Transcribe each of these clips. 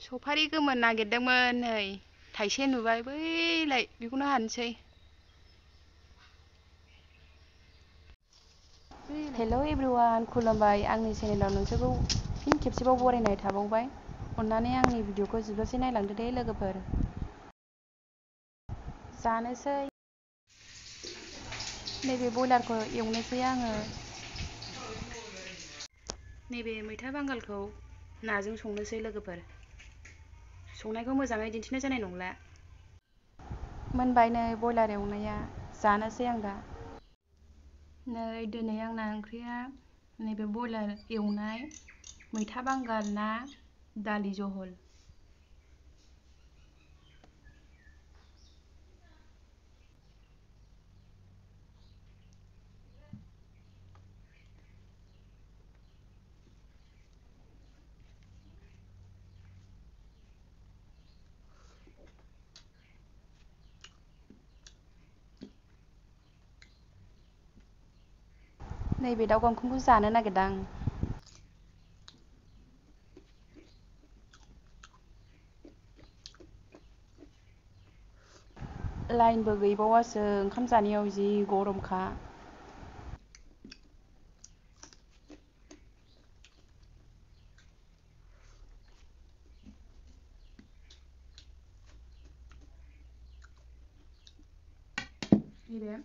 सफारि गोमोन नागिरदोंमोन नै थाइसे नुबाय बैलाय बेखौनो हानोसै। हेल' एभ्रिवान, खुलुमबाय। आंनि चेनेलाव नोंसोरखौ फिन खेबसेबाव बरायनाय थाबावबाय। अन्नानै आंनि भिडिअखौ जोबजासे नायलांदो दे लोगोफोर। जानोसै नैबे बयलारखौ एवनोसै आङो। नैबे मैथा बांगालखौ नाजों संनोसै लोगोफोर। संनायखौ मोजाङै दिन्थिनाय जानाय नंला। मोनबाय नै बयलार एवनाया, जानोसै आं दा। नै दिनै आंना ओंख्रिया नैबे बयलार एवनाय, मैथा बांगाल ना, दालि जहल। नैबे दाउ गांखंखौ जानो नागिरदां। लाइनबो गैबावासो, ओंखाम जानायाव जि गरमखा। नैबे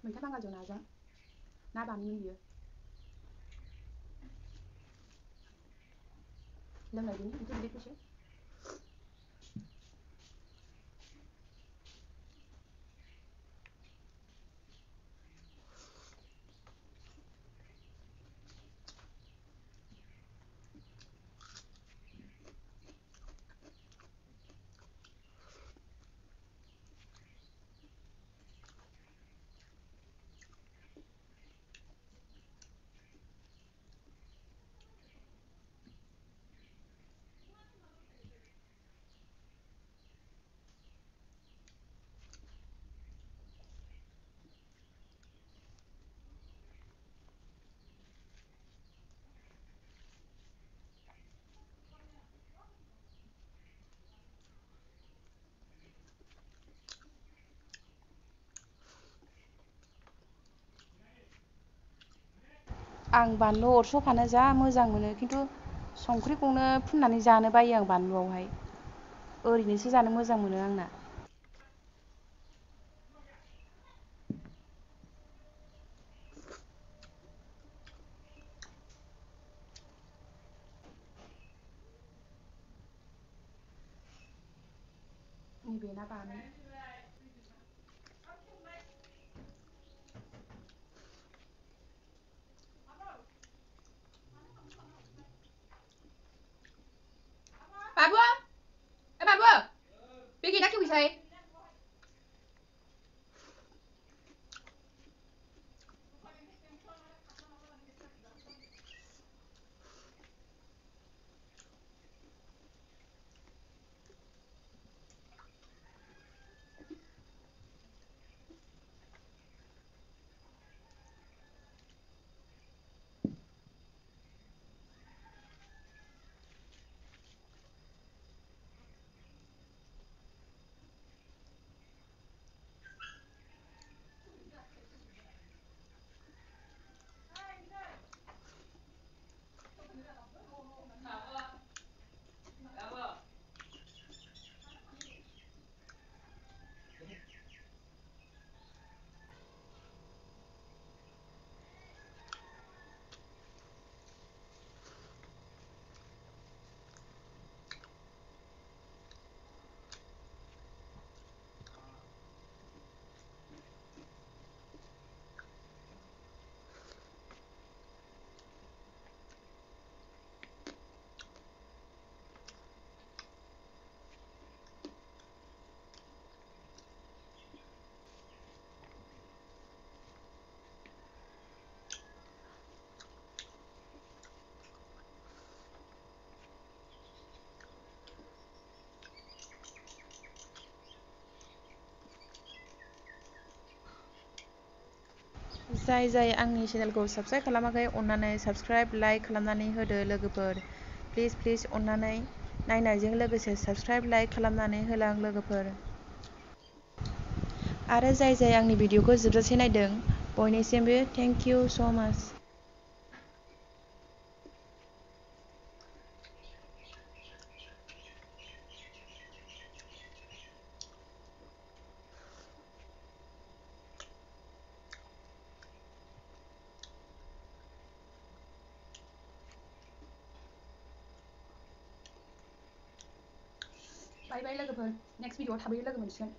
मैथा बांगालजों नाजों, ना बामिमोन बियो। लोंनाय बिनि ओंख्रि बिदैखौसो। आं बानलु अरस'फानो जा मोजां मोनो, खिन्थु संख्रिखौनो फुननानै जानो बायो आं बानलुआवहाय। ओरैनोसो जानो मोजां मोनो आंना। नैबे ना बामि। बाबु, बाबु, बे गेटआ खेवहैसै। जाय आंनि चेनेलखौ साबस्क्राइब खालामाखै, अन्नानै साबस्क्राइब, लाइक खालामनानै होदो लोगोफोर। प्लिज अन्नानै नायनायजों लोगोसे साबस्क्राइब लाइक खालामनानै होलां लोगोफोर। आरो जाय जाय आंनि भिडिअखौ जोबजासे नायदों बयनिसिमबो थेंक इउ स' माच। बाय बाय लोगोफोर, नेक्स्ट भिडिअआव थाबैनो लोगो मोनसिगोन।